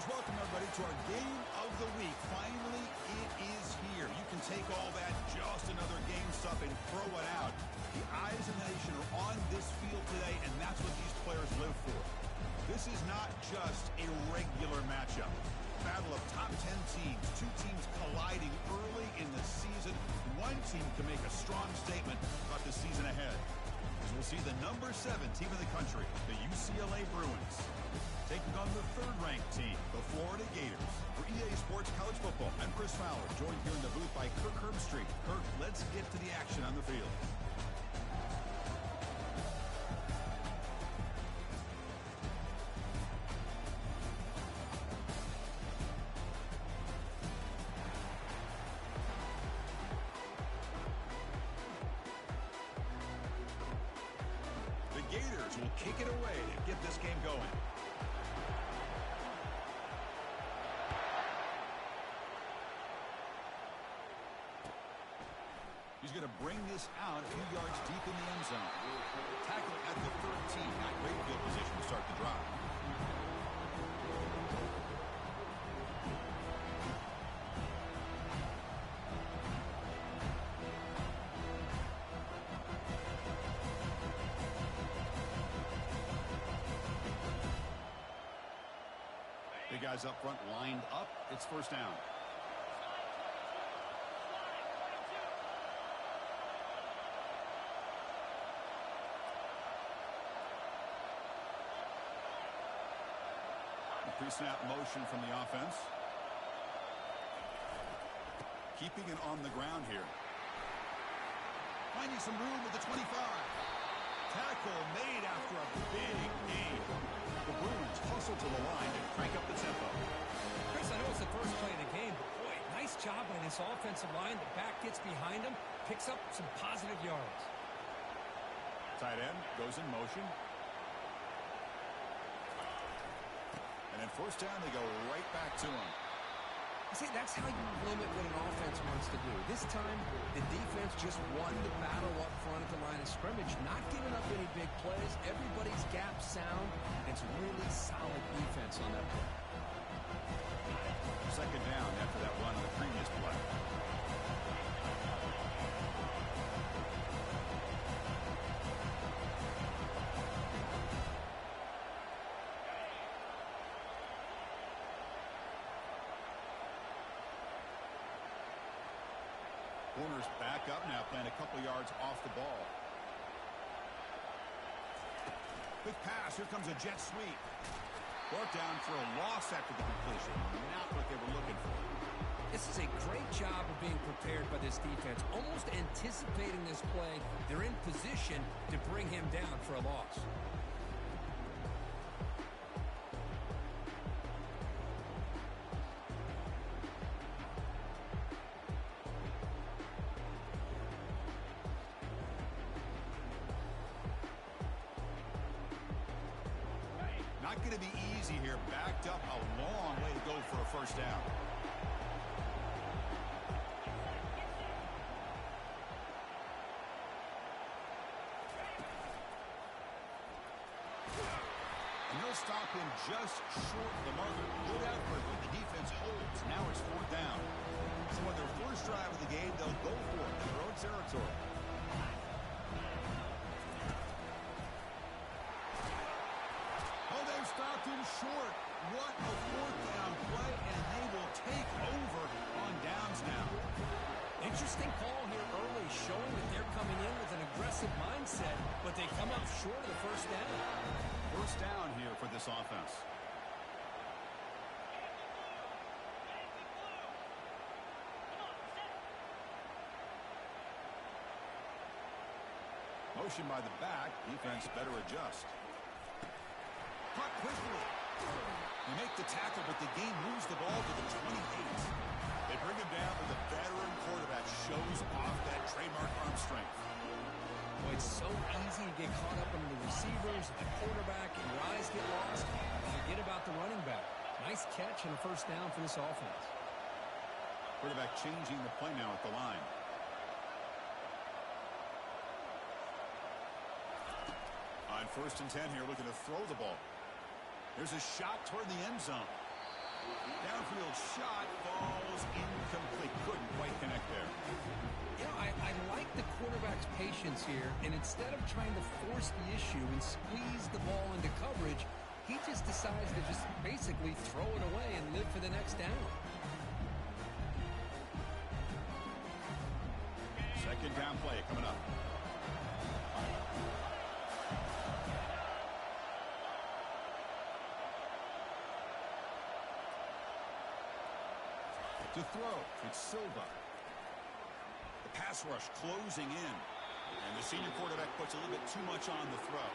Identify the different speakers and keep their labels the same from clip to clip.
Speaker 1: Huge welcome, everybody, to our game of the week. Finally, it is here. You can take all that just another game stuff and throw it out. The eyes of the nation are on this field today, and that's what these players live for. This is not just a regular matchup. Battle of top 10 teams, two teams colliding early in the season. One team can make a strong statement about the season ahead. As we'll see the number 7 team in the country, the UCLA Bruins, taking on the third-ranked team, the Florida Gators. For EA Sports College Football, I'm Chris Fowler, joined here in the booth by Kirk Herbstreit. Kirk, let's get to the action on the field. The Gators will kick it away to get this game going. He's going to bring this out a few yards deep in the end zone. Tackle at the 13. Not great field position to start the drive. Big guys up front lined up. It's first down. Pre-snap motion from the offense. Keeping it on the ground here. Finding some room with the 25. Tackle made after a big gain. The Bruins hustle to the line and crank up the tempo.
Speaker 2: Chris, I know it's the first play of the game, but boy, nice job by this offensive line. The back gets behind him, picks up some positive yards.
Speaker 1: Tight end goes in motion. And then first down, they go right back to him.
Speaker 2: See, that's how you limit what an offense wants to do. This time, the defense just won the battle up front at the line of scrimmage, not giving up any big plays. Everybody's gap sound. It's really solid defense on that play.
Speaker 1: Second down after that run on the previous play. Corners back up now, playing a couple yards off the ball. Quick pass. Here comes a jet sweep. Brought down for a loss after the completion. Not what they were looking for.
Speaker 2: This is a great job of being prepared by this defense. Almost anticipating this play. They're in position to bring him down for a loss.
Speaker 1: Not going to be easy here. Backed up a long way to go for a first down. And he'll stop him just short of the marker. Good effort when the defense holds. Now it's fourth down. So on their first drive of the game, they'll go for it in their own territory. Stopped him short. What a fourth down play, and they will take over on downs now.
Speaker 2: Interesting call here early, showing that they're coming in with an aggressive mindset, but they come up short of the first down.
Speaker 1: First down here for this offense. Motion by the back. Defense better adjust. Caught quickly. They make the tackle, but the game moves the ball to the 28. They bring him down, but the veteran quarterback shows off that trademark arm strength.
Speaker 2: Boy, it's so easy to get caught up in the receivers, the quarterback, and your eyes get lost. Forget about the running back. Nice catch and a first down for this offense.
Speaker 1: Quarterback changing the play now at the line. On 1st and 10 here, looking to throw the ball. There's a shot toward the end zone. Downfield shot falls incomplete. Couldn't quite connect there.
Speaker 2: You know, I like the quarterback's patience here, and instead of trying to force the issue and squeeze the ball into coverage, he just decides to just basically throw it away and live for the next down.
Speaker 1: Second down play coming up. To throw, it's Silva. The pass rush closing in. And the senior quarterback puts a little bit too much on the throw.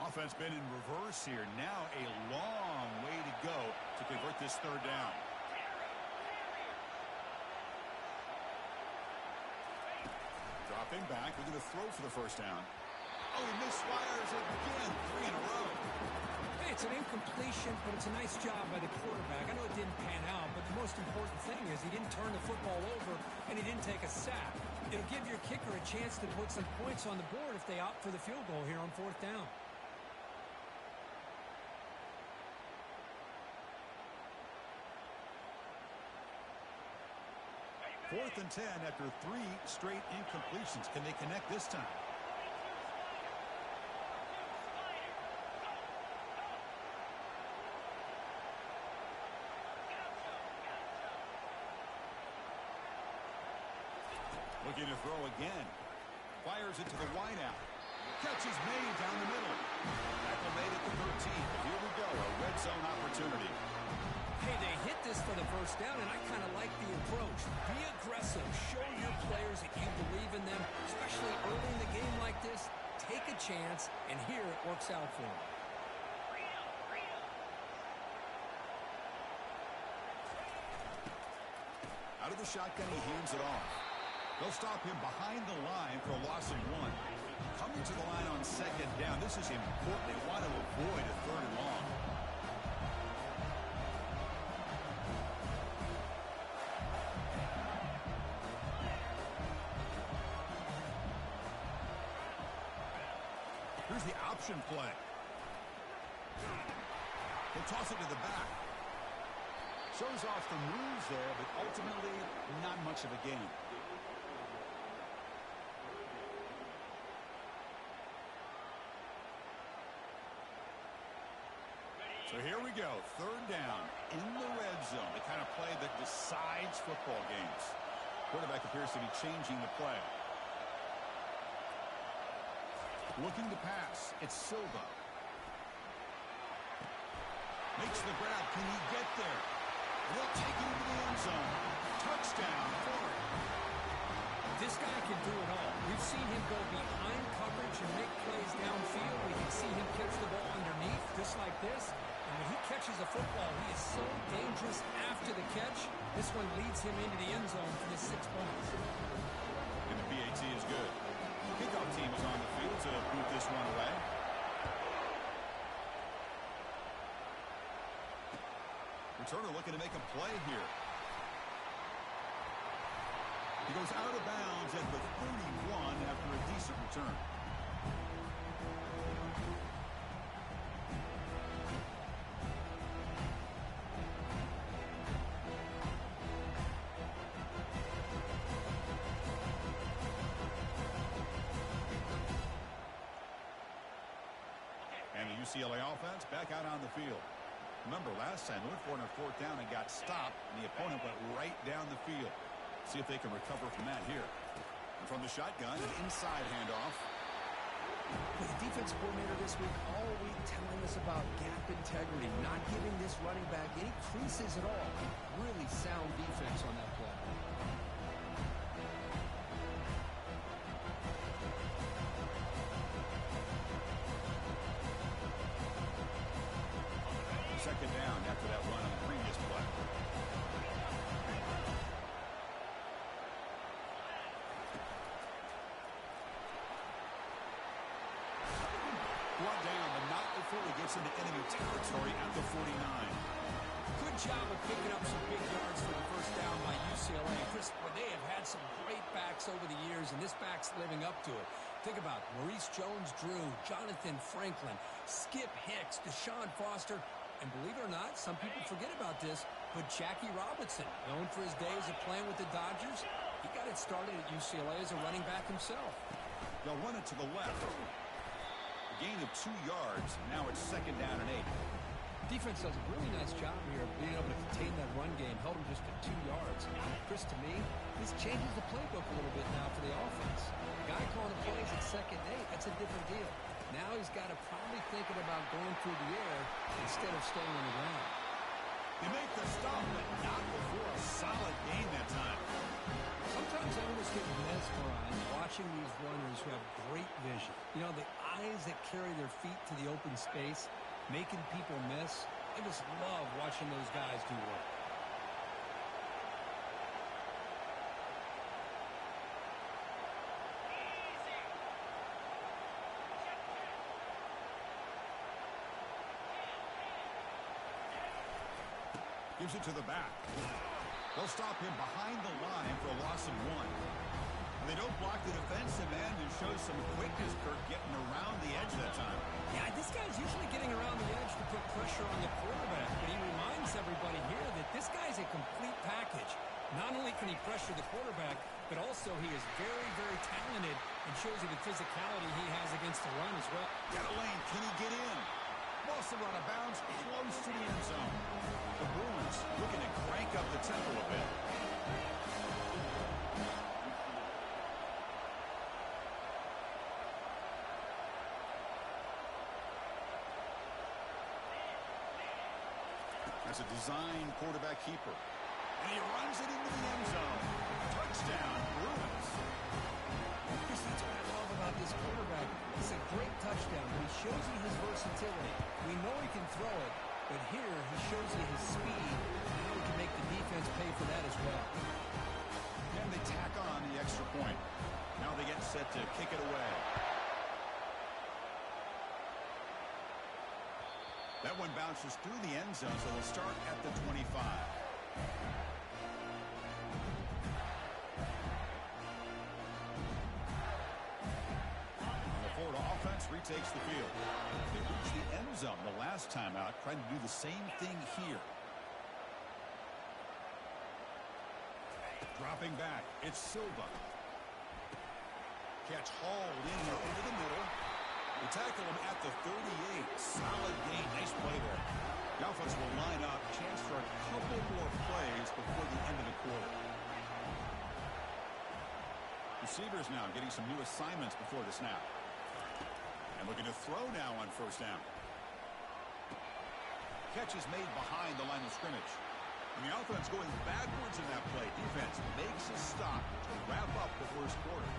Speaker 1: Offense been in reverse here. Now a long way to go to convert this third down. Dropping back, we're going to throw for the first down. Oh, he misfires again, 3 in a row.
Speaker 3: Hey, it's an incompletion, but it's a nice job by the quarterback. I know it didn't pan out, but the most important thing is he didn't turn the football over, and he didn't take a sack. It'll give your kicker a chance to put some points on the board if they opt for the field goal here on fourth down.
Speaker 1: Fourth and 10 after 3 straight incompletions. Can they connect this time? Looking to throw again. Fires it to the wideout. Catch is made down the middle. Tackle made at the 13. Here we go, a red zone opportunity.
Speaker 3: Hey, they hit this for the first down, and I kind of like the approach. Be aggressive. Show your players that you believe in them, especially early in the game like this. Take a chance, and here it works out for them.
Speaker 1: Out of the shotgun, he hands it off. They'll stop him behind the line for a loss of 1. Coming to the line on second down. This is important. They want to avoid a third and long. Here's the option play. He'll toss it to the back. Shows off the moves there, but ultimately not much of a gain. So here we go, third down in the red zone, the kind of play that decides football games. Quarterback appears to be changing the play. Looking to pass, it's Silva. Makes the grab, can he get there? They'll take it into the end zone. Touchdown, Florida.
Speaker 3: This guy can do it all. We've seen him go behind coverage and make plays downfield. We can see him catch the ball underneath, just like this. And when he catches a football, he is so dangerous after the catch. This one leads him into the end zone for the 6 points.
Speaker 1: And the PAT is good. Kickoff team is on the field to boot this one away. Returner looking to make a play here. He goes out of bounds at the 31 after a decent return. And the UCLA offense back out on the field. Remember, last time they went for it on fourth down and got stopped, and the opponent went right down the field. See if they can recover from that here. And from the shotgun, an inside handoff.
Speaker 2: The defense coordinator this week all week telling us about gap integrity, not giving this running back any creases at all. Really sound defense on that play.
Speaker 1: Second down after that run on the previous play. Brought down, but not before he gets into enemy territory at the 49.
Speaker 3: Good job of picking up some big yards for the first down by UCLA. Chris, they have had some great backs over the years, and this back's living up to it. Think about Maurice Jones-Drew, Jonathan Franklin, Skip Hicks, Deshaun Foster, and believe it or not, some people forget about this, but Jackie Robinson, known for his days of playing with the Dodgers, he got it started at UCLA as a running back himself.
Speaker 1: They'll run it to the left. A gain of 2 yards. Now it's 2nd down and 8.
Speaker 2: Defense does a really nice job here of being able to contain that run game, held him just to 2 yards. Chris, to me, this changes the playbook a little bit now for the offense. The guy calling the plays at 2nd and 8, that's a different deal. Now he's got to probably thinking about going through the air instead of staying on the ground.
Speaker 1: They make the stop, but not before a solid gain that time.
Speaker 2: Sometimes I almost get mesmerized watching these runners who have great vision. You know, the eyes that carry their feet to the open space, making people miss. I just love watching those guys do work.
Speaker 1: Gives it to the back. They'll stop him behind the line for a loss of 1. They don't block the defensive end and show some quickness, Kirk, getting around the edge that time.
Speaker 3: Yeah, this guy's usually getting around the edge to put pressure on the quarterback, but he reminds everybody here that this guy's a complete package. Not only can he pressure the quarterback, but also he is very, very talented and shows you the physicality he has against the run as well.
Speaker 1: Got a lane. Can he get in? Ball's still out of bounds, close to the end zone. The Bruins looking to crank up the tempo a bit. That's a design quarterback keeper. And he runs it into the end zone. Touchdown, Bruins.
Speaker 2: Chris, that's what I love about this quarterback. It's a great touchdown, but he shows you his versatility. We know he can throw it, but here he shows you his speed, and how he can make the defense pay for that as well.
Speaker 1: And they tack on the extra point. Now they get set to kick it away. That one bounces through the end zone, so they'll start at the 25. The Florida offense retakes the field. They reached the end zone the last time out, trying to do the same thing here. Dropping back, it's Silva. Catch hauled in there over the middle. They tackle him at the 38. Solid gain. Nice play there. The offense will line up. Chance for a couple more plays before the end of the quarter. Receivers now getting some new assignments before the snap. And looking to throw now on 1st down. Catch is made behind the line of scrimmage. And the offense going backwards in that play. Defense makes a stop to wrap up the 1st quarter.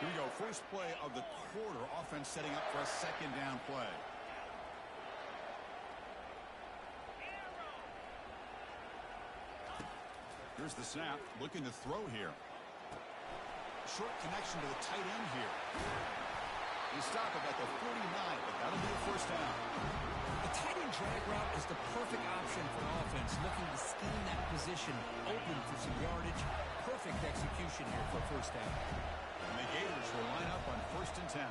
Speaker 1: Here we go. First play of the quarter. Offense setting up for a 2nd down play. Here's the snap. Looking to throw here. Short connection to the tight end here. They stop it at the 49, but that'll be a 1st down.
Speaker 2: The tight end drag route is the perfect option for an offense looking to scheme that position open for some yardage. Perfect execution here for 1st down.
Speaker 1: And the Gators will line up on 1st and 10.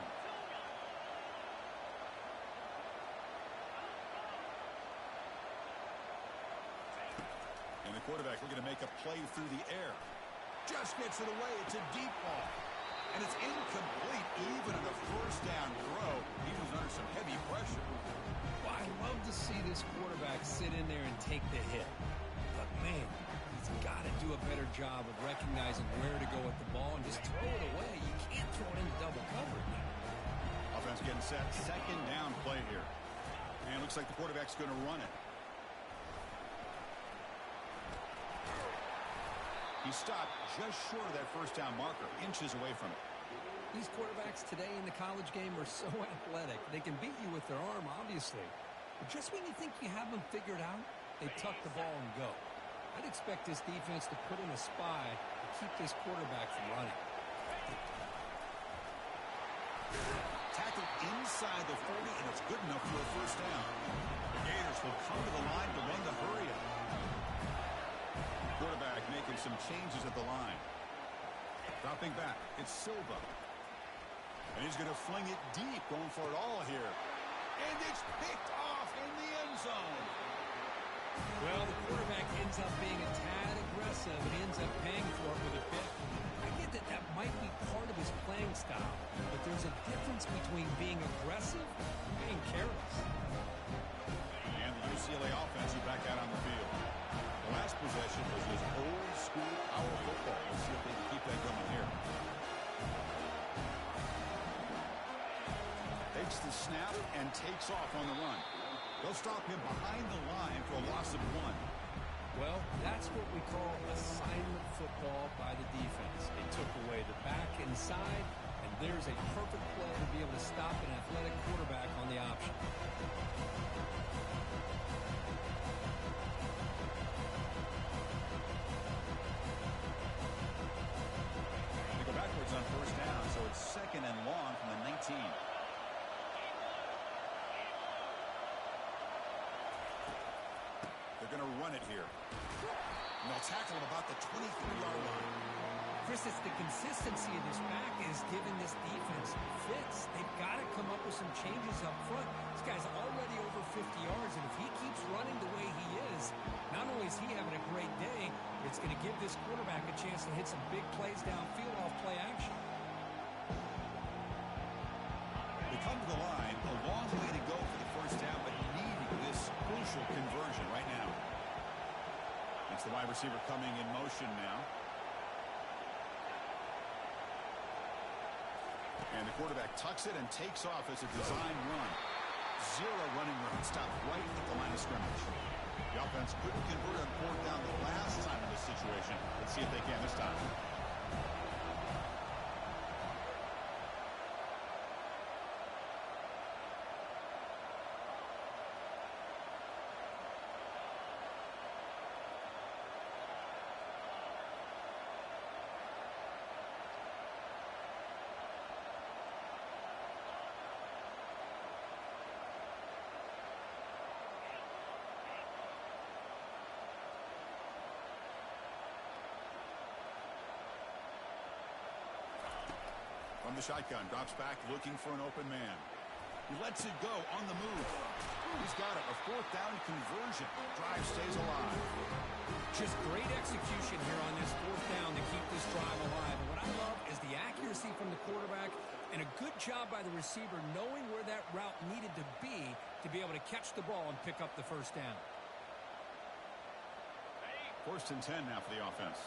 Speaker 1: And the quarterback looking to make a play through the air. Just gets it away. It's a deep ball. And it's incomplete even in the 1st down throw. He was under some heavy pressure.
Speaker 2: Well, I love to see this quarterback sit in there and take the hit. But, man, he's got to do a better job of recognizing where to go with the ball and just throw it away. You can't throw it into double coverage.
Speaker 1: Offense getting set. 2nd down play here. And it looks like the quarterback's going to run it. He stopped just short of that first down marker, inches away from it.
Speaker 2: These quarterbacks today in the college game are so athletic. They can beat you with their arm, obviously. But just when you think you have them figured out, they tuck the ball and go. I'd expect this defense to put in a spy to keep this quarterback from running.
Speaker 1: Tackled inside the 40, and it's good enough for a first down. The Gators will come to the line to run the hurry up. Quarterback making some changes at the line. Dropping back, it's Silva. And he's going to fling it deep, going for it all here. And it's picked off in the end zone.
Speaker 2: Well, the quarterback ends up being a tad aggressive and ends up paying for it with a pick. I get that that might be part of his playing style, but there's a difference between being aggressive and being careless.
Speaker 1: And the UCLA offense is back out on the field. The last possession was this old-school power football. Let's see if they can keep that going here. Takes the snap and takes off on the run. They'll stop him behind the line for a loss of 1.
Speaker 2: Well, that's what we call assignment football by the defense. They took away the back inside, and there's a perfect play to be able to stop an athletic quarterback on the option.
Speaker 1: They go backwards on first down, so it's second and long from the 19. They're going to run it here. And they'll tackle him about the 23-yard line.
Speaker 2: Chris, it's the consistency of this back is giving this defense fits. They've got to come up with some changes up front. This guy's already over 50 yards, and if he keeps running the way he is, not only is he having a great day, but it's going to give this quarterback a chance to hit some big plays downfield off play action.
Speaker 1: They come to the line, a long way to go for the first down, but needing this crucial conversion right now. It's the wide receiver coming in motion now. And the quarterback tucks it and takes off as a design run. 0 running room. Stopped right at the line of scrimmage. The offense couldn't convert on 4th down the last time in this situation. Let's see if they can this time. From the shotgun, drops back, looking for an open man. He lets it go on the move. He's got it. A 4th down conversion. Drive stays alive.
Speaker 2: Just great execution here on this 4th down to keep this drive alive. And what I love is the accuracy from the quarterback and a good job by the receiver knowing where that route needed to be able to catch the ball and pick up the first down.
Speaker 1: 1st and 10 now for the offense.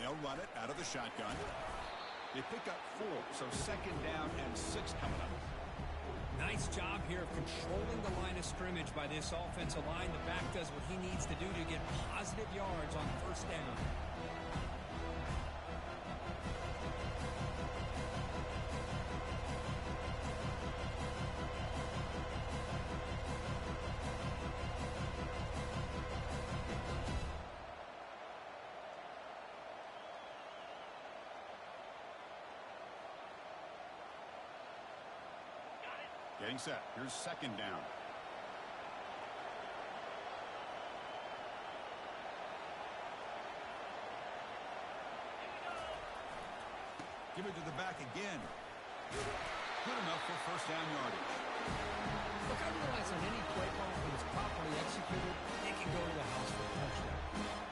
Speaker 1: They'll run it out of the shotgun. They pick up 4, so 2nd down and 6 coming up.
Speaker 2: Nice job here of controlling the line of scrimmage by this offensive line. The back does what he needs to do to get positive yards on 1st down.
Speaker 1: Getting set. Here's 2nd down. Give it to the back again. Good enough for 1st down yardage.
Speaker 2: Look, I realize on any play call, when it's properly executed, it can go to the house for a touchdown.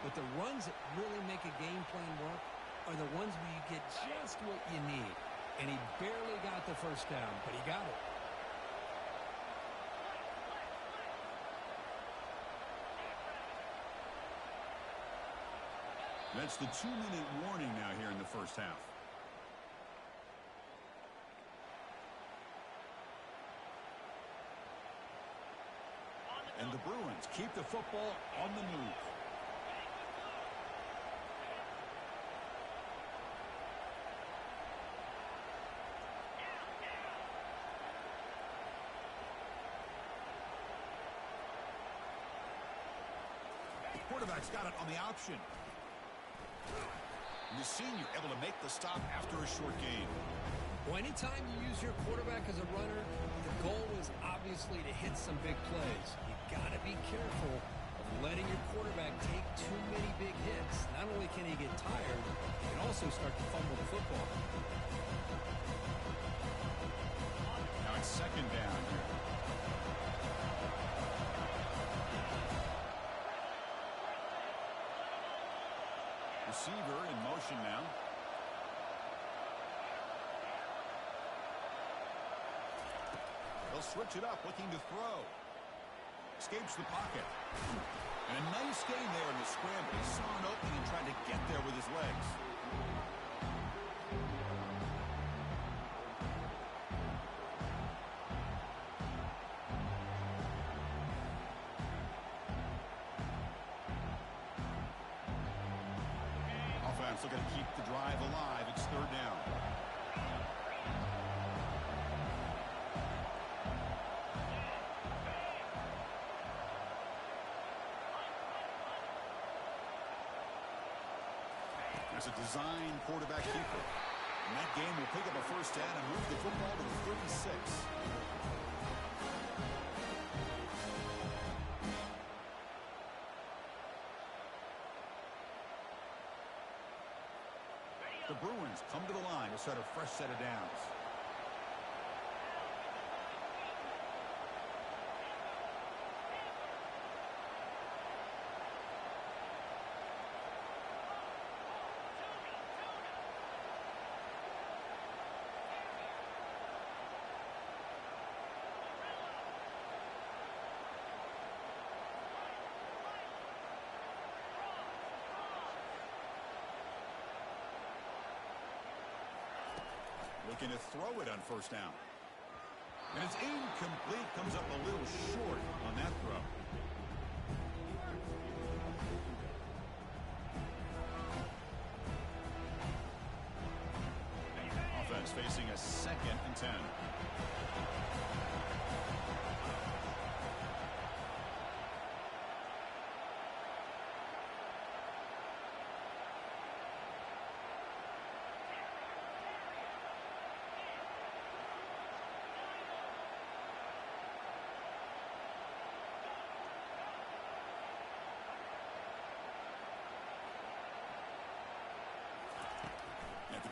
Speaker 2: But the runs that really make a game plan work are the ones where you get just what you need. And he barely got the 1st down, but he got it.
Speaker 1: That's the 2-minute warning now here in the first half. And the Bruins keep the football on the move. Quarterback's got it on the option. And the senior able to make the stop after a short gain.
Speaker 2: Well, anytime you use your quarterback as a runner, the goal is obviously to hit some big plays. You got to be careful of letting your quarterback take too many big hits. Not only can he get tired, he can also start to fumble the football.
Speaker 1: Now it's second down here. Receiver in motion now. They'll switch it up, looking to throw. Escapes the pocket. And a nice gain there in the scramble. He saw an opening and tried to get there with his legs. Offense looking to keep the drive alive. It's third down. That's a design quarterback keeper. And that game will pick up a first down and move the football to the 36. The Bruins come to the line to start a fresh set of downs. Looking to throw it on first down. And it's incomplete. Comes up a little short on that throw. Offense facing a 2nd and 10.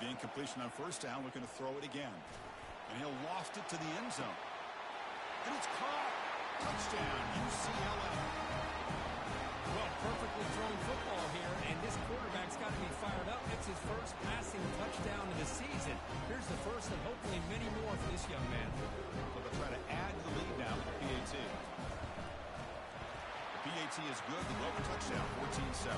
Speaker 1: The incompletion on first down, looking to throw it again. And he'll loft it to the end zone. And it's caught. Touchdown, UCLA.
Speaker 3: Well, perfectly thrown football here, and this quarterback's got to be fired up. It's his first passing touchdown of the season. Here's the first and hopefully many more for this young man.
Speaker 1: So they'll try to add to the lead now with the PAT. The PAT is good. They go for touchdown, 14-7.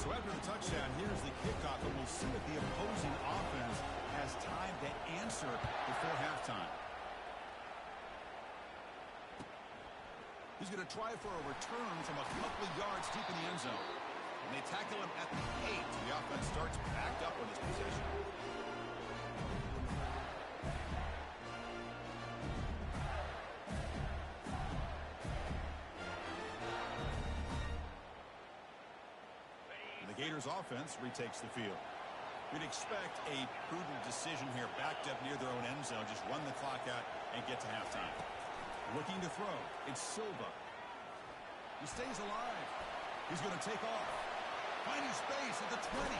Speaker 1: So after the touchdown, here's the kickoff, and we'll see if the opposing offense has time to answer before halftime. He's going to try for a return from a couple of yards deep in the end zone. And they tackle him at the 8. The offense starts backed up on this possession. Gators offense retakes the field. We'd expect a prudent decision here, backed up near their own end zone. Just run the clock out and get to halftime. Looking to throw. It's Silva. He stays alive. He's going to take off. Finding space at the 20.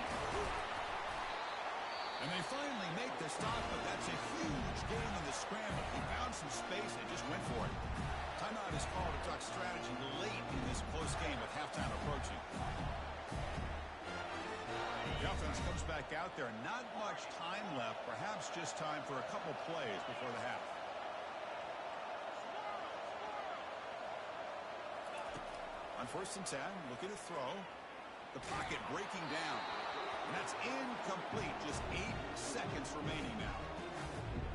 Speaker 1: And they finally make the stop, but that's a huge gain in the scramble. He found some space and just went for it. Timeout is called to talk strategy late in this close game with halftime approaching. The offense comes back out there. Not much time left. Perhaps just time for a couple plays before the half. On 1st and 10, looking to throw. The pocket breaking down. And that's incomplete. Just 8 seconds remaining now.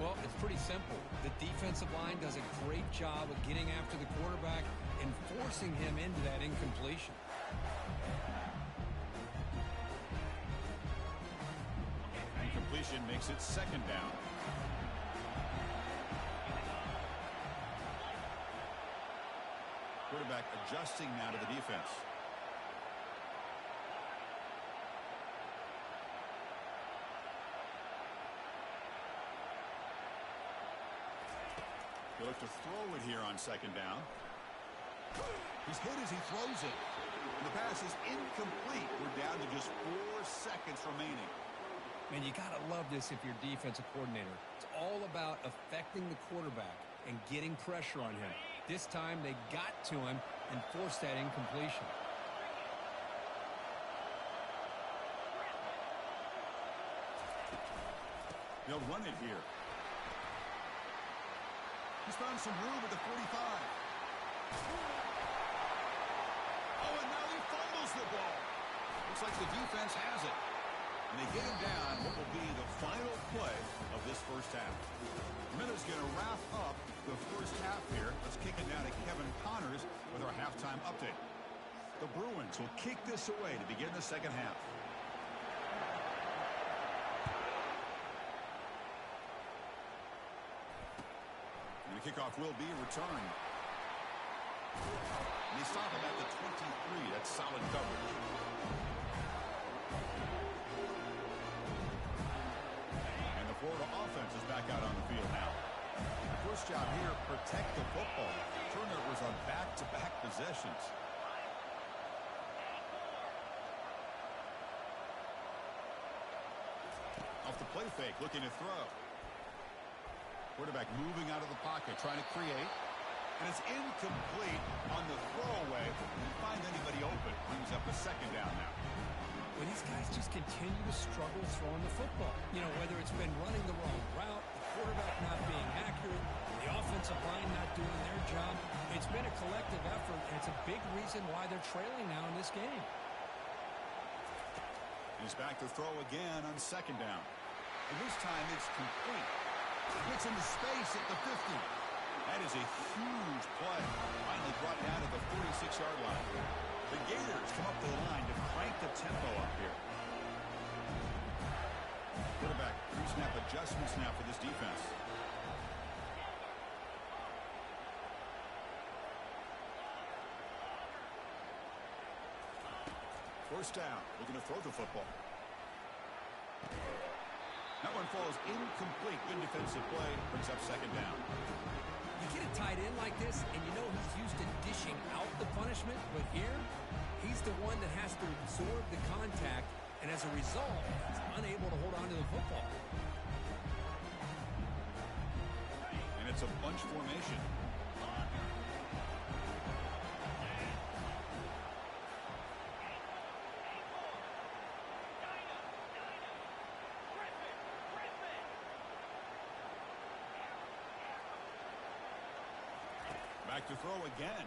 Speaker 2: Well, it's pretty simple. The defensive line does a great job of getting after the quarterback and forcing him into that incompletion.
Speaker 1: Incompletion makes it 2nd down. Quarterback adjusting now to the defense. He'll look to throw it here on 2nd down. He's hit as he throws it. And the pass is incomplete. We're down to just 4 seconds remaining.
Speaker 2: Man, you got to love this if you're defensive coordinator. It's all about affecting the quarterback and getting pressure on him. This time they got to him and forced that incompletion.
Speaker 1: They'll run it here. He's found some room at the 45. Oh, and now he fumbles the ball. Looks like the defense has it. And they get him down what will be the final play of this first half. Miller's going to wrap up the first half here. Let's kick it down to Kevin Connors with our halftime update. The Bruins will kick this away to begin the second half. And the kickoff will be returned. And they stop it at the 23. That's solid coverage. And the Florida offense is back out on the field now. First job here, protect the football. Turnovers on back-to-back possessions. Off the play fake, looking to throw. Quarterback moving out of the pocket, trying to create. And it's incomplete on the throwaway. Didn't find anybody open. Brings up a 2nd down now.
Speaker 2: Well, these guys just continue to struggle throwing the football. You know, whether it's been running the wrong route, the quarterback not being accurate, the offensive line not doing their job. It's been a collective effort, and it's a big reason why they're trailing now in this game.
Speaker 1: He's back to throw again on 2nd down. And this time it's complete. Gets into space at the 50. That is a huge play. Finally brought down at the 46-yard line. The Gators come up to the line to crank the tempo up here. Quarterback pre-snap adjustments now for this defense. First down, looking to throw the football. That one falls incomplete. Good defensive play. Brings up 2nd down.
Speaker 2: You get a tight end like this, and you know he's used to dishing out the punishment, but here, he's the one that has to absorb the contact, and as a result, he's unable to hold on to the football.
Speaker 1: And it's a bunch formation. Back to throw again.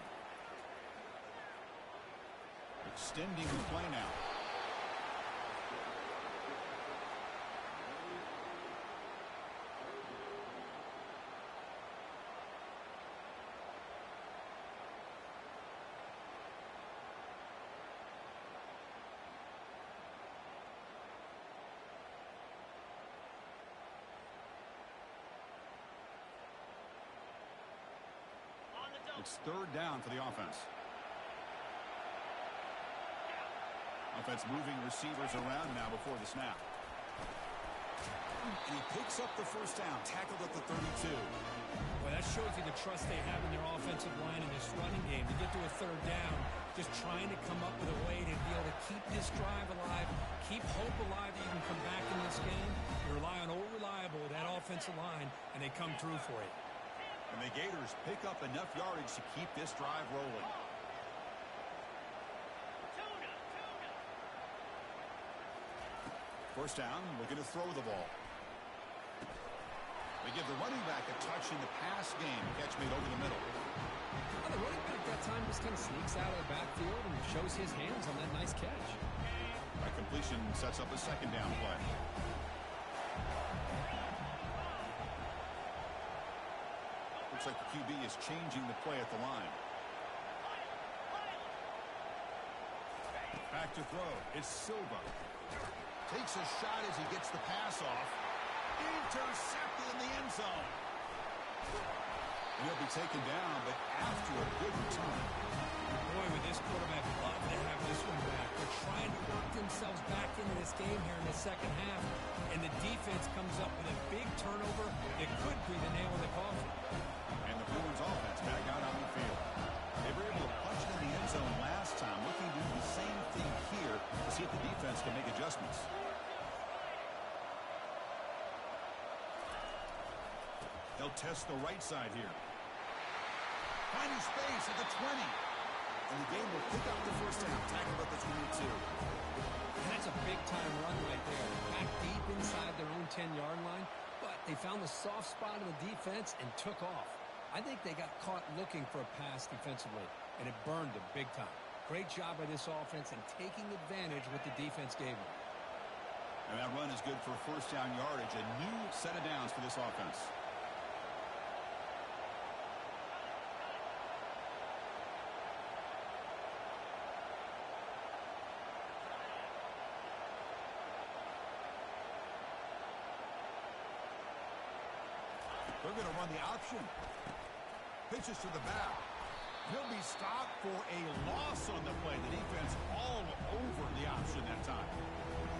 Speaker 1: Extending the play now. It's 3rd down for the offense. Offense moving receivers around now before the snap. And he picks up the first down, tackled at the 32.
Speaker 3: Well, that shows you the trust they have in their offensive line in this running game. To get to a 3rd down, just trying to come up with a way to be able to keep this drive alive, keep hope alive that you can come back in this game. You rely on old reliable, that offensive line, and they come through for you.
Speaker 1: And the Gators pick up enough yardage to keep this drive rolling. First down, looking to throw the ball. They give the running back a touch in the pass game. Catch made over the middle.
Speaker 2: Well, the running back that time just kind of sneaks out of the backfield and shows his hands on that nice catch.
Speaker 1: That completion sets up a second down play. Looks like the QB is changing the play at the line. Back to throw. It's Silva. Takes a shot as he gets the pass off. Intercepted in the end zone. He'll be taken down, but after a good return.
Speaker 3: Boy, with this quarterback, love to have this one back. They're trying to work themselves back into this game here in the second half, and the defense comes up with a big turnover that could be the nail in the coffin.
Speaker 1: And the Bruins offense back out on the field. They were able to punch it in the end zone last time, looking to do the same thing here to see if the defense can make adjustments. They'll test the right side here. Finding space at the 20. And the game will pick up the first down. Tackle at the 22.
Speaker 2: And that's a big-time run right there. Back deep inside their own 10-yard line, but they found the soft spot in the defense and took off. I think they got caught looking for a pass defensively, and it burned them big time. Great job by this offense and taking advantage of what the defense gave them.
Speaker 1: And that run is good for first down yardage. A new set of downs for this offense. They're going to run the option. Pitches to the back. He'll be stopped for a loss on the play. The defense all over the option that time.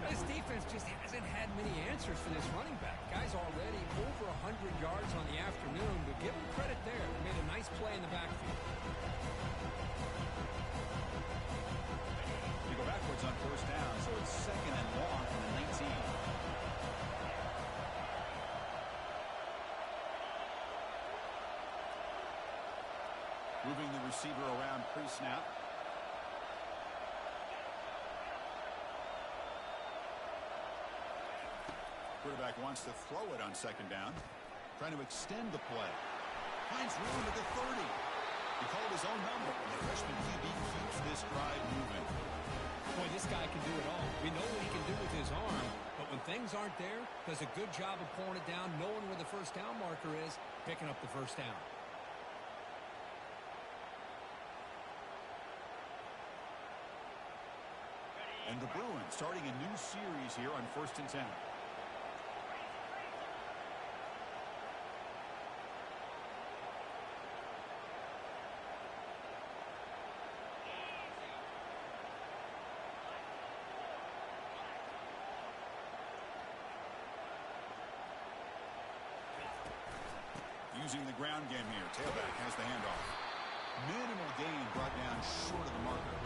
Speaker 2: This defense just hasn't had many answers for this running back. Guy's already over 100 yards on the afternoon, but give him credit there. He made a nice play in the backfield.
Speaker 1: They go backwards on first down, so it's second and long from the 19. Moving the receiver around pre-snap. Quarterback wants to throw it on second down. Trying to extend the play. Finds room at the 30. He called his own number. And the freshman QB keeps this drive moving.
Speaker 2: Boy, this guy can do it all. We know what he can do with his arm, but when things aren't there, does a good job of pulling it down, knowing where the first down marker is, picking up the first down.
Speaker 1: And the Bruins starting a new series here on 1st and 10. Using the ground game here. Tailback has the handoff. Minimal gain brought down short of the marker.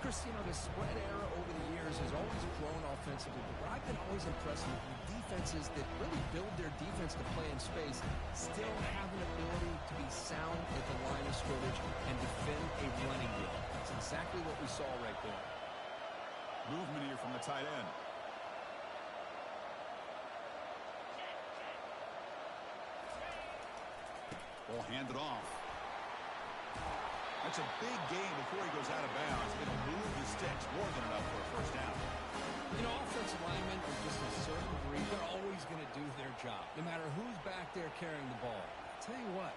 Speaker 2: Chris, you know, the spread era over the years has always grown offensively, but what I've been always impressed with defenses that really build their defense to play in space still have an ability to be sound at the line of scrimmage and defend a running game. That's exactly what we saw right there.
Speaker 1: Movement here from the tight end. Ball handed off. That's a big gain before he goes out of bounds. Going to move the sticks more than enough for a first down.
Speaker 2: You know, offensive linemen are just a certain breed. They're always going to do their job, no matter who's back there carrying the ball. I'll tell you what,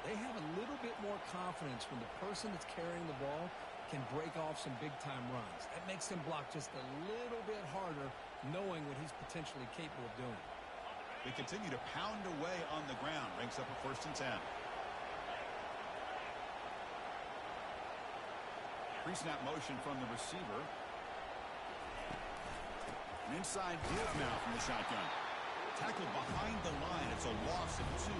Speaker 2: they have a little bit more confidence when the person that's carrying the ball can break off some big-time runs. That makes them block just a little bit harder, knowing what he's potentially capable of doing.
Speaker 1: They continue to pound away on the ground. Ranks up a 1st and 10. Pre-snap motion from the receiver. An inside give now from the shotgun. Tackled behind the line. It's a loss of 2.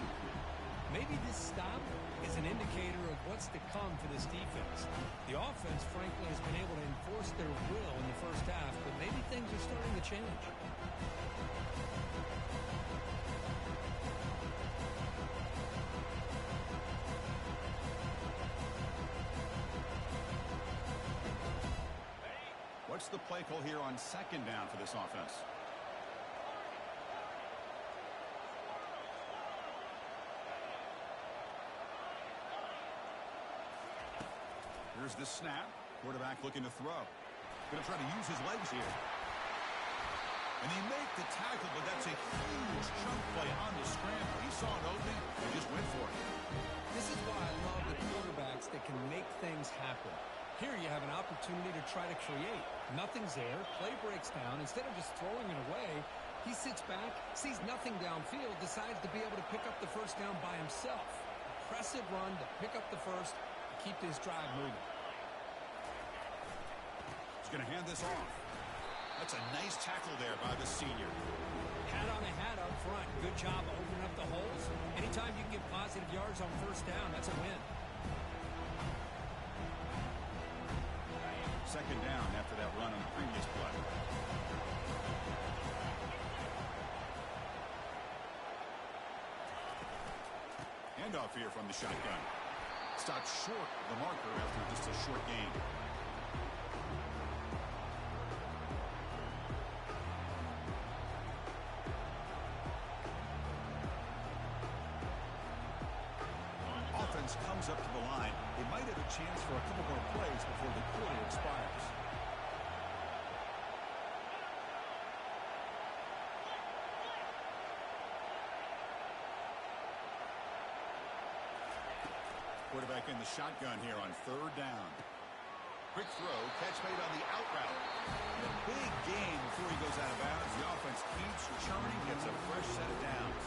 Speaker 2: Maybe this stop is an indicator of what's to come for this defense. The offense, frankly, has been able to enforce their will in the first half, but maybe things are starting to change.
Speaker 1: What's the play call here on second down for this offense? Here's the snap. Quarterback looking to throw. Going to try to use his legs here. And they make the tackle, but that's a huge chunk play on the scramble. He saw an opening and just went for it.
Speaker 2: This is why I love the quarterbacks that can make things happen. Here you have an opportunity to try to create. Nothing's there. Play breaks down. Instead of just throwing it away, he sits back, sees nothing downfield, decides to be able to pick up the first down by himself. Impressive run to pick up the first, to keep this drive moving.
Speaker 1: He's going to hand this off. That's a nice tackle there by the senior.
Speaker 3: Hat on a hat up front. Good job opening up the holes. Anytime you can get positive yards on first down, that's a win.
Speaker 1: Second down after that run on the previous play. Handoff here from the shotgun. Stopped short of the marker after just a short gain. Offense comes up to the line. They might have a chance for a couple more plays before the quarter expires. Quarterback in the shotgun here on third down. Quick throw, catch made on the out route. And a big gain before he goes out of bounds. The offense keeps churning, gets a fresh set of downs.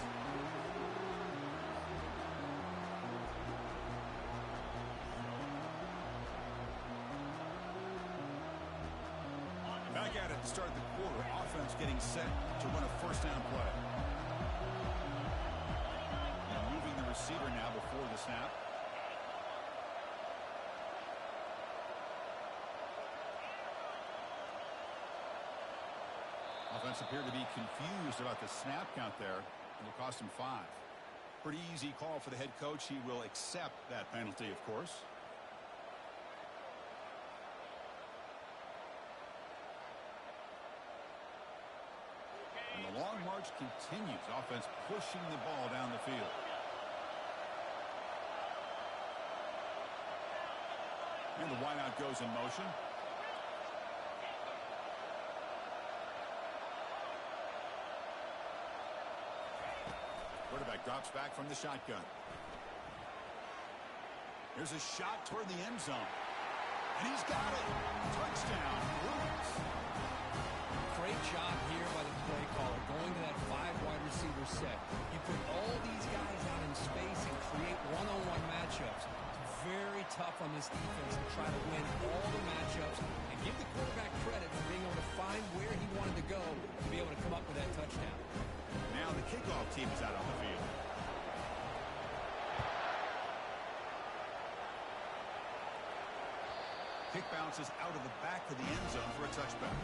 Speaker 1: Back at it to start the quarter. Offense getting set to run a first down play. And moving the receiver now before the snap. Offense appeared to be confused about the snap count there. It'll cost him 5. Pretty easy call for the head coach. He will accept that penalty, of course. And the long march continues. Offense pushing the ball down the field. And the wideout goes in motion. Quarterback drops back from the shotgun. Here's a shot toward the end zone. And he's got it. Touchdown, Bruins.
Speaker 2: Great job here by the play caller, going to that 5 wide receiver set. You put all these guys out in space and create one-on-one matchups. It's very tough on this defense to try to win all the matchups and give the quarterback credit for being able to find where he wanted to go to be able to come up with that touchdown.
Speaker 1: Now the kickoff team is out on the field. Kick bounces out of the back of the end zone for a touchback.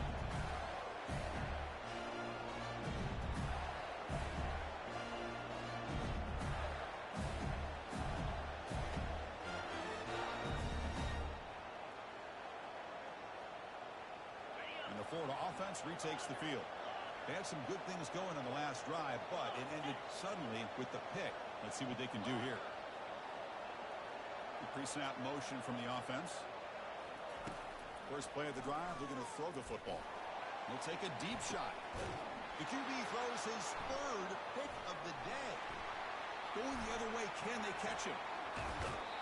Speaker 1: And the Florida offense retakes the field. They had some good things going on the last drive, but it ended suddenly with the pick. Let's see what they can do here. The pre-snap motion from the offense. First play of the drive, they're going to throw the football. They'll take a deep shot. The QB throws his third pick of the day. Going the other way, can they catch him?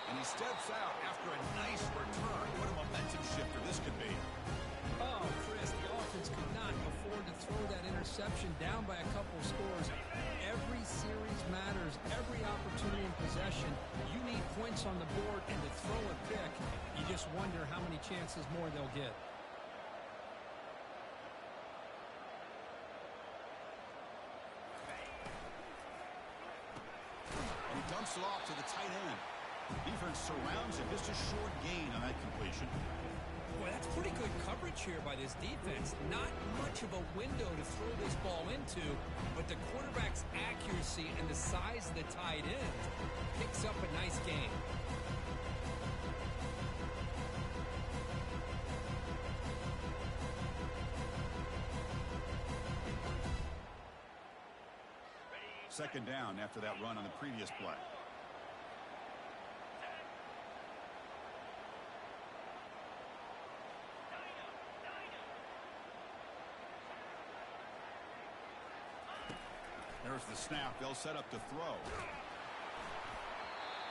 Speaker 1: And he steps out after a nice return. What a momentum shifter this could be.
Speaker 3: Oh, Chris, the offense could not afford to throw that interception down by a couple scores. Every series matters. Every opportunity in possession. You need points on the board, and to throw a pick, you just wonder how many chances more they'll get.
Speaker 1: And he dumps it off to the tight end. Defense surrounds him. Just a short gain on that completion.
Speaker 2: Boy, that's pretty good coverage here by this defense. Not much of a window to throw this ball into, but the quarterback's accuracy and the size of the tight end picks up a nice gain.
Speaker 1: Second down after that run on the previous play. There's the snap. They'll set up to throw.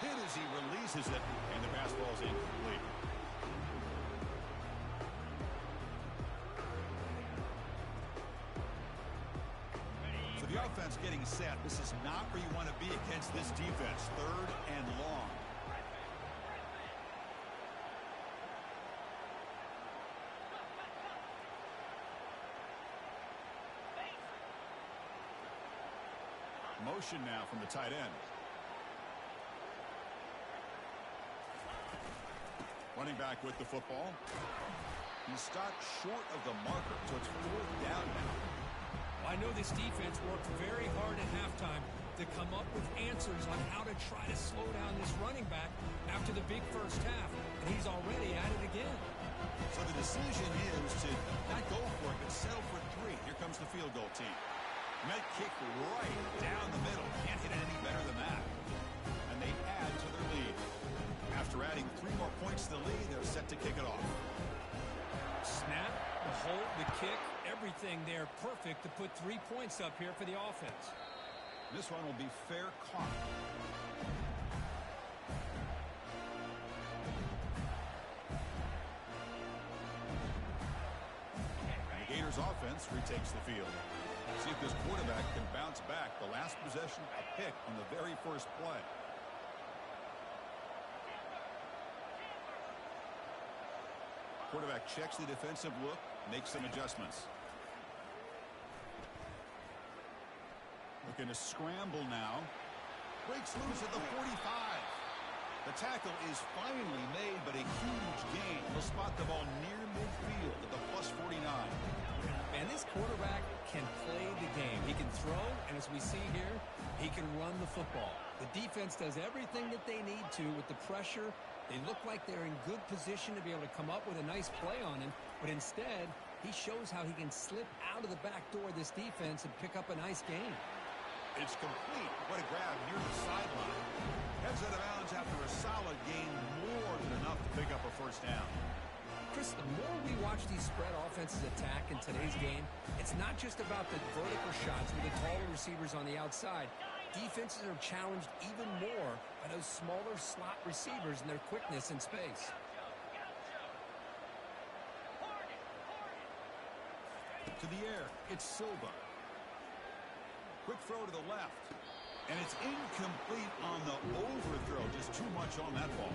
Speaker 1: Hit as he releases it, and the pass ball is incomplete. So the offense getting set. This is not where you want to be against this defense. 3rd and long. Motion now from the tight end. Running back with the football. He's stopped short of the marker, so it's 4th down now.
Speaker 3: I know this defense worked very hard at halftime to come up with answers on how to try to slow down this running back after the big first half, and he's already at it again.
Speaker 1: So the decision is to not go for it, but settle for 3. Here comes the field goal team. Met kick right down the middle. Can't hit it any better than that. And they add to their lead. After adding 3 more points to the lead, they're set to kick it off.
Speaker 3: Snap, the hold, the kick, everything there perfect to put 3 points up here for the offense.
Speaker 1: This one will be fair caught. And the Gators offense retakes the field. See if this quarterback can bounce back. The last possession, a pick on the very first play. Quarterback checks the defensive look, makes some adjustments. Looking to scramble now. Breaks loose at the 45. The tackle is finally made, but a huge gain. He'll spot the ball near midfield at the +49.
Speaker 2: Man, this quarterback can play the game. He can throw, and as we see here, he can run the football. The defense does everything that they need to with the pressure. They look like they're in good position to be able to come up with a nice play on him, but instead, he shows how he can slip out of the back door of this defense and pick up a nice gain.
Speaker 1: It's complete. What a grab near the sideline. Heads out of bounds after a solid gain, more than enough to pick up a first down.
Speaker 2: Chris, the more we watch these spread offenses attack in today's game, it's not just about the vertical shots with the taller receivers on the outside. Defenses are challenged even more by those smaller slot receivers and their quickness in space.
Speaker 1: To the air, it's Silva. Quick throw to the left. And it's incomplete on the overthrow. Just too much on that ball.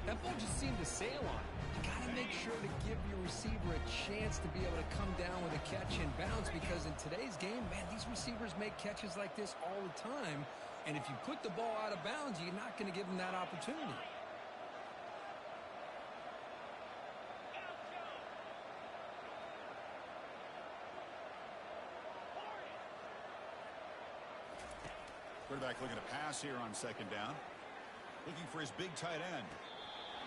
Speaker 2: That ball just seemed to sail on it. You got to make sure to give your receiver a chance to be able to come down with a catch and bounce, because in today's game, man, these receivers make catches like this all the time. And if you put the ball out of bounds, you're not going to give them that opportunity.
Speaker 1: Quarterback looking to pass here on 2nd down. Looking for his big tight end.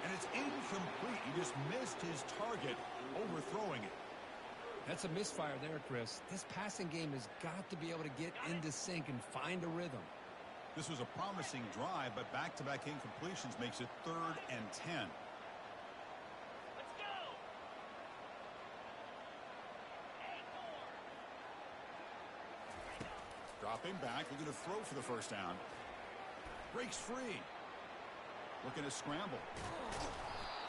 Speaker 1: And it's incomplete. He just missed his target, overthrowing it.
Speaker 2: That's a misfire there, Chris. This passing game has got to be able to get into sync and find a rhythm.
Speaker 1: This was a promising drive, but back-to-back incompletions makes it 3rd and 10.
Speaker 4: Let's go.
Speaker 1: Dropping back, looking to throw for the first down. Breaks free. Looking to scramble.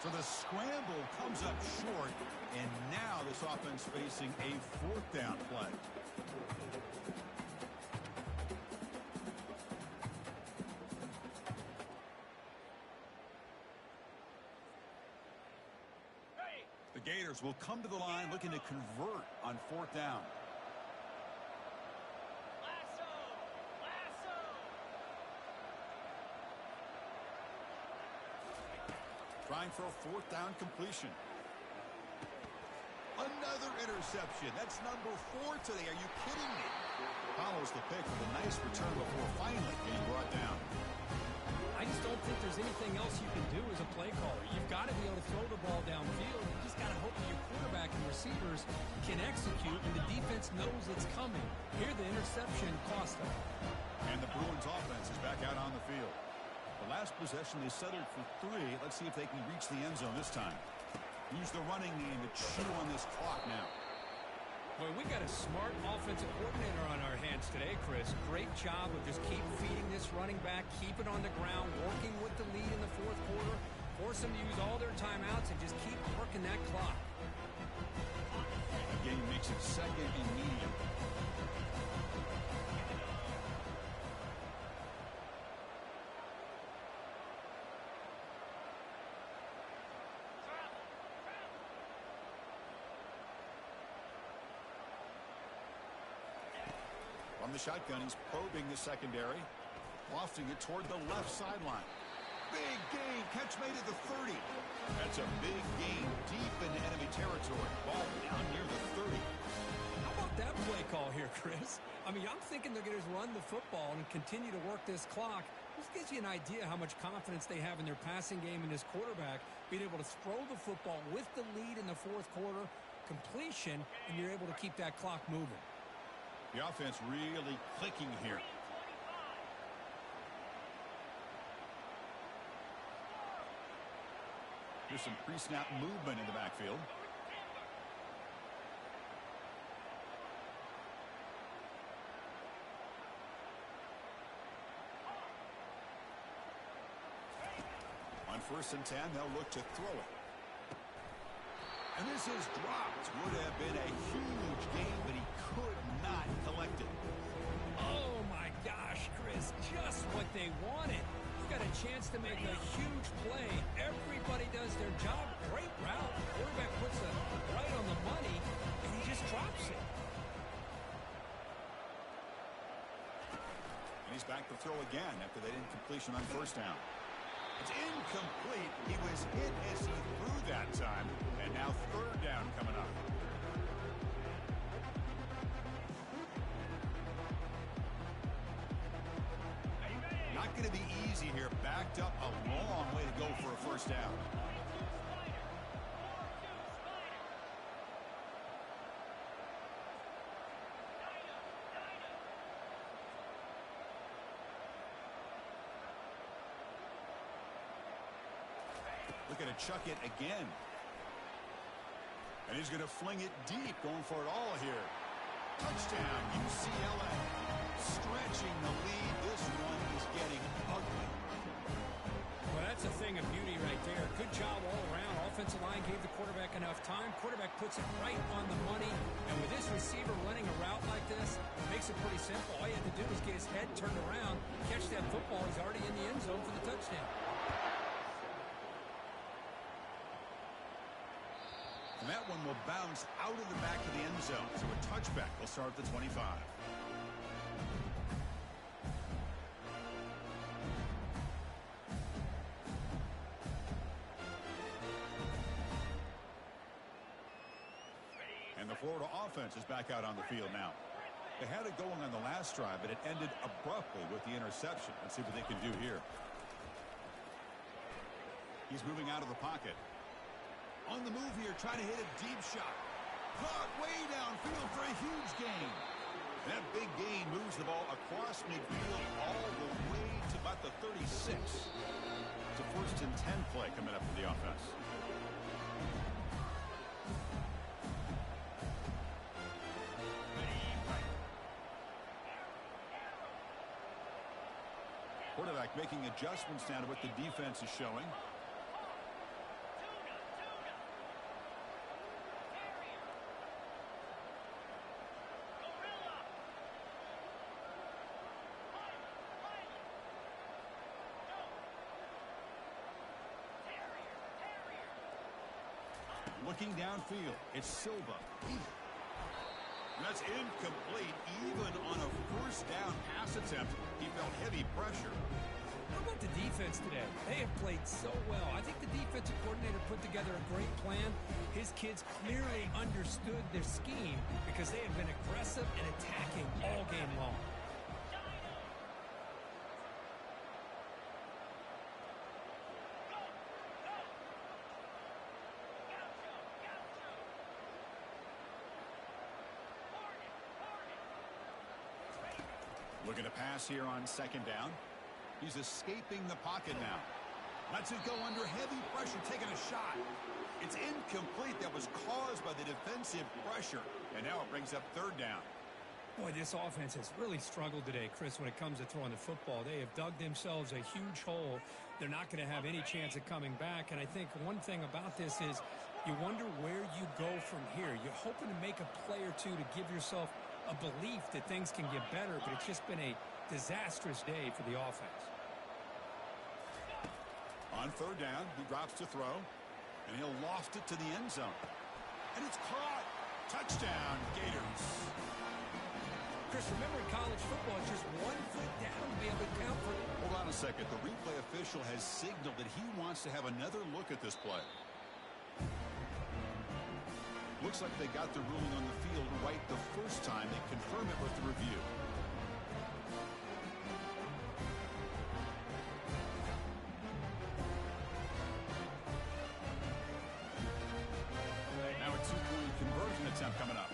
Speaker 1: So the scramble comes up short, and now this offense facing a 4th down play. The Gators will come to the line looking to convert on 4th down. Trying for a 4th down completion. Another interception. That's number 4 today. Are you kidding me? Follows the pick with a nice return before finally being brought down.
Speaker 3: I just don't think there's anything else you can do as a play caller. You've got to be able to throw the ball downfield. You just got to hope that your quarterback and receivers can execute, and the defense knows it's coming. Here, the interception cost them.
Speaker 1: And the Bruins offense is back out on the field. The last possession, they settled for 3. Let's see if they can reach the end zone this time. Use the running game to chew on this clock now.
Speaker 3: Boy, we got a smart offensive coordinator on our hands today, Chris. Great job of just keep feeding this running back, keep it on the ground, working with the lead in the fourth quarter, force them to use all their timeouts, and just keep working that clock.
Speaker 1: Game makes it second and medium. On the shotgun, he's probing the secondary, lofting it toward the left sideline. Big gain, catch made at the 30. That's a big gain deep into enemy territory. Ball down near the 30.
Speaker 3: How about that play call here, Chris? I mean, I'm thinking they're going to run the football and continue to work this clock. This gives you an idea how much confidence they have in their passing game and this quarterback being able to throw the football with the lead in the fourth quarter, completion, and you're able to keep that clock moving.
Speaker 1: The offense really clicking here. There's some pre-snap movement in the backfield. On 1st and 10, they'll look to throw it. And this is dropped. Would have been a huge gain, but he could not collect it.
Speaker 3: Oh, my gosh, Chris, just what they wanted. You got a chance to make a huge play. Everybody does their job. Great route. Quarterback puts it right on the money, and he just drops it.
Speaker 1: And he's back to throw again after that incompletion on 1st down. It's incomplete. He was hit as he threw that time. And now 3rd down coming up. Not going to be easy here. Backed up a long way to go for a 1st down. Looking to chuck it again. And he's going to fling it deep, going for it all here. Touchdown, UCLA. Stretching the lead. This one is getting ugly.
Speaker 3: Well, that's a thing of beauty right there. Good job all around. Offensive line gave the quarterback enough time. Quarterback puts it right on the money. And with this receiver running a route like this, it makes it pretty simple. All you have to do is get his head turned around, catch that football. He's already in the end zone for the touchdown.
Speaker 1: And that one will bounce out of the back of the end zone. So a touchback will start at the 25. And the Florida offense is back out on the field now. They had it going on the last drive, but it ended abruptly with the interception. Let's see what they can do here. He's moving out of the pocket. On the move here, trying to hit a deep shot. Caught way downfield for a huge gain. That big gain moves the ball across midfield all the way to about the 36. It's a 1st and 10 play coming up for the offense. Quarterback making adjustments now to what the defense is showing. Looking downfield, it's Silva. That's incomplete. Even on a 1st down pass attempt, he felt heavy pressure.
Speaker 3: How about the defense today? They have played so well. I think the defensive coordinator put together a great plan. His kids clearly understood their scheme because they have been aggressive and attacking all game long.
Speaker 1: Looking to pass here on 2nd down. He's escaping the pocket now. Lets it go under heavy pressure, taking a shot. It's incomplete. That was caused by the defensive pressure. And now it brings up third down.
Speaker 3: Boy, this offense has really struggled today, Chris, when it comes to throwing the football. They have dug themselves a huge hole. They're not going to have any chance of coming back. And I think one thing about this is you wonder where you go from here. You're hoping to make a play or two to give yourself a belief that things can get better, but it's just been a disastrous day for the offense.
Speaker 1: On third down, he drops to throw, and he'll loft it to the end zone. And it's caught. Touchdown, Gators.
Speaker 3: Chris, remember in college football, it's just 1 foot down to be able to count for it.
Speaker 1: Hold on a second. The replay official has signaled that he wants to have another look at this play. Looks like they got the ruling on the field right the first time. They confirm it with the review. Now a two-point conversion attempt coming up.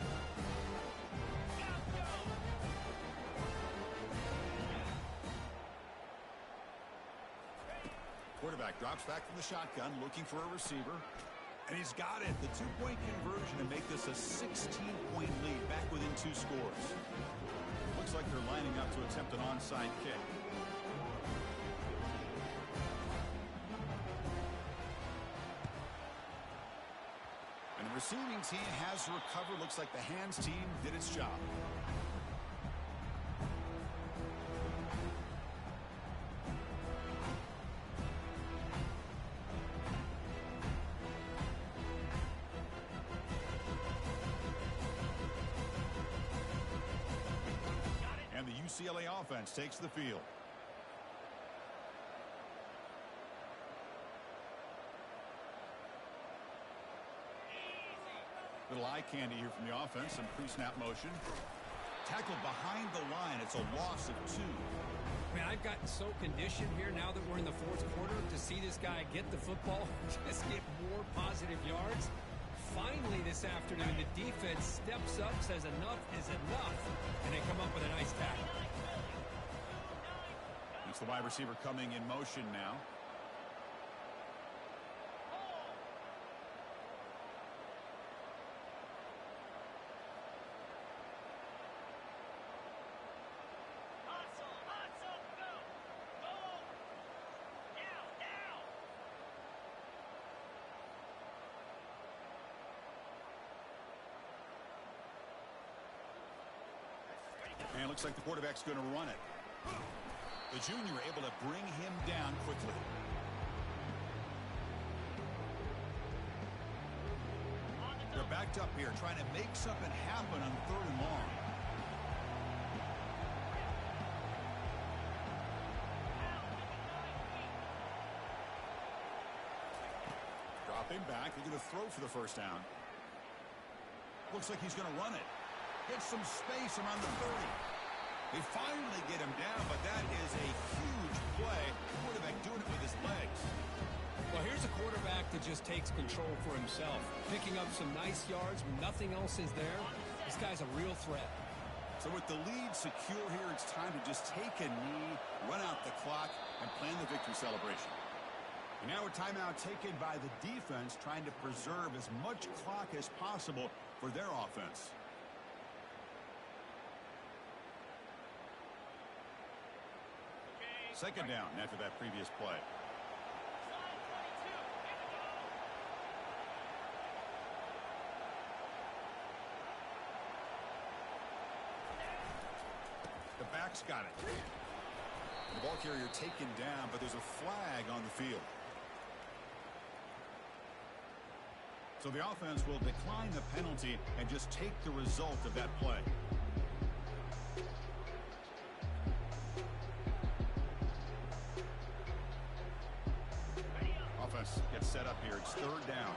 Speaker 1: Quarterback drops back from the shotgun, looking for a receiver. And he's got it. The two-point conversion to make this a 16-point lead, back within 2 scores. Looks like they're lining up to attempt an onside kick. And the receiving team has recovered. Looks like the hands team did its job. And the UCLA offense takes the field. Little eye candy here from the offense. Some pre-snap motion. Tackled behind the line. It's a loss of 2.
Speaker 3: Man, I've gotten so conditioned here now that we're in the 4th quarter to see this guy get the football, just get more positive yards. Finally this afternoon, the defense steps up, says enough is enough, and they come up with a nice tackle.
Speaker 1: It's the wide receiver coming in motion now. And it looks like the quarterback's going to run it. The junior able to bring him down quickly. They're backed up here, trying to make something happen on 3rd and long. Dropping back. They're going to throw for the first down. Looks like he's going to run it. Gets some space around the 30. They finally get him down, but that is a huge play. Quarterback doing it with his legs.
Speaker 3: Well, here's a quarterback that just takes control for himself, picking up some nice yards when nothing else is there. This guy's a real threat.
Speaker 1: So with the lead secure here, it's time to just take a knee, run out the clock, and plan the victory celebration. And now a timeout taken by the defense, trying to preserve as much clock as possible for their offense. Second down after that previous play. The back's got it. The ball carrier taken down, but there's a flag on the field. So the offense will decline the penalty and just take the result of that play. Offense gets set up here. It's 3rd down.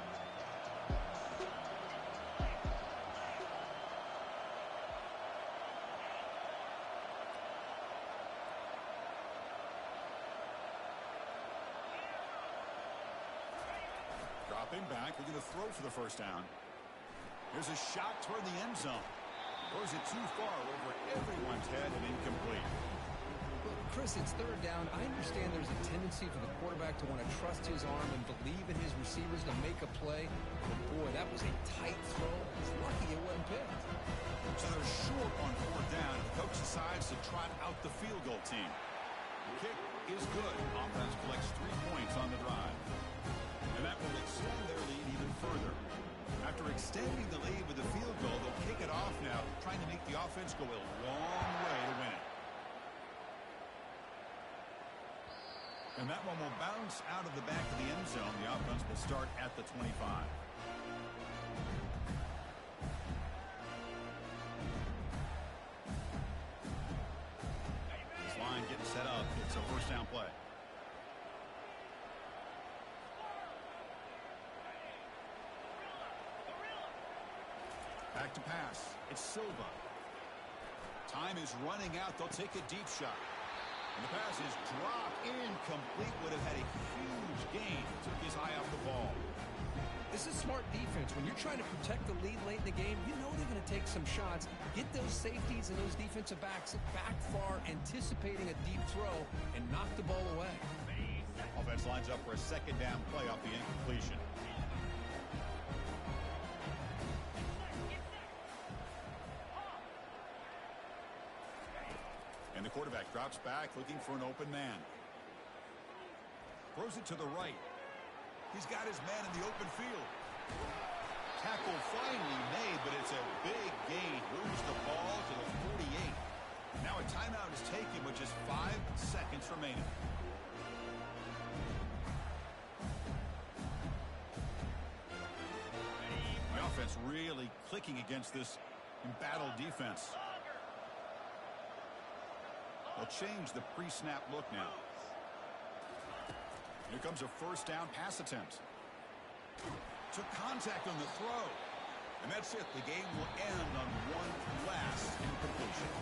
Speaker 1: Dropping back. They're going to throw for the first down. There's a shot toward the end zone. Or is it too far over everyone's head and incomplete?
Speaker 2: Chris, it's third down. I understand there's a tendency for the quarterback to want to trust his arm and believe in his receivers to make a play. But boy, that was a tight throw. He's lucky it wasn't picked.
Speaker 1: So they're short on fourth down. The coach decides to trot out the field goal team. The kick is good. Offense collects 3 points on the drive. And that will extend their lead even further. After extending the lead with a field goal, they'll kick it off now, trying to make the offense go a long way to win it. And that one will bounce out of the back of the end zone. The offense will start at the 25. This line getting set up. It's a first down play. Back to pass. It's Silva. Time is running out. They'll take a deep shot. And the pass is dropped incomplete. Would have had a huge gain. Took his eye off the ball.
Speaker 2: This is smart defense. When you're trying to protect the lead late in the game, you know they're going to take some shots. Get those safeties and those defensive backs back far, anticipating a deep throw, and knock the ball away.
Speaker 1: Offense lines up for a second down play off the incompletion. And the quarterback drops back, looking for an open man. Throws it to the right. He's got his man in the open field. Tackle finally made, but it's a big gain. Moves the ball to the 48. Now a timeout is taken with just 5 seconds remaining. The offense really clicking against this embattled defense. They'll change the pre-snap look now. Here comes a first down pass attempt. Took contact on the throw. And that's it. The game will end on one last incompletion.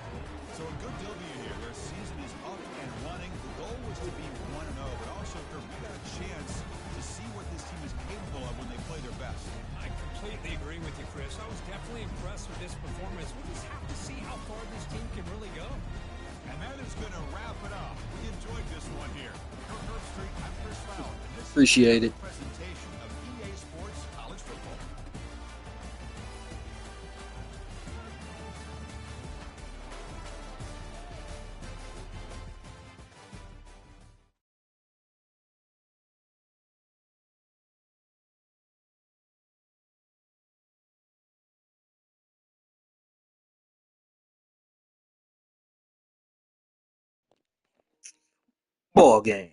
Speaker 1: So a good W here. Their season is up and running. The goal was to be 1-0, but also we got a chance to see what this team is capable of when they play their best.
Speaker 3: I completely agree with you, Chris. I was definitely impressed with this performance. We'll just have to see how far this team can really go.
Speaker 1: And that is going to wrap it up. We enjoyed this one here. Kirk Street, I'm Chris Fowler.
Speaker 5: Appreciate it.
Speaker 1: Presentation of EA Sports College Football.
Speaker 5: Ball game.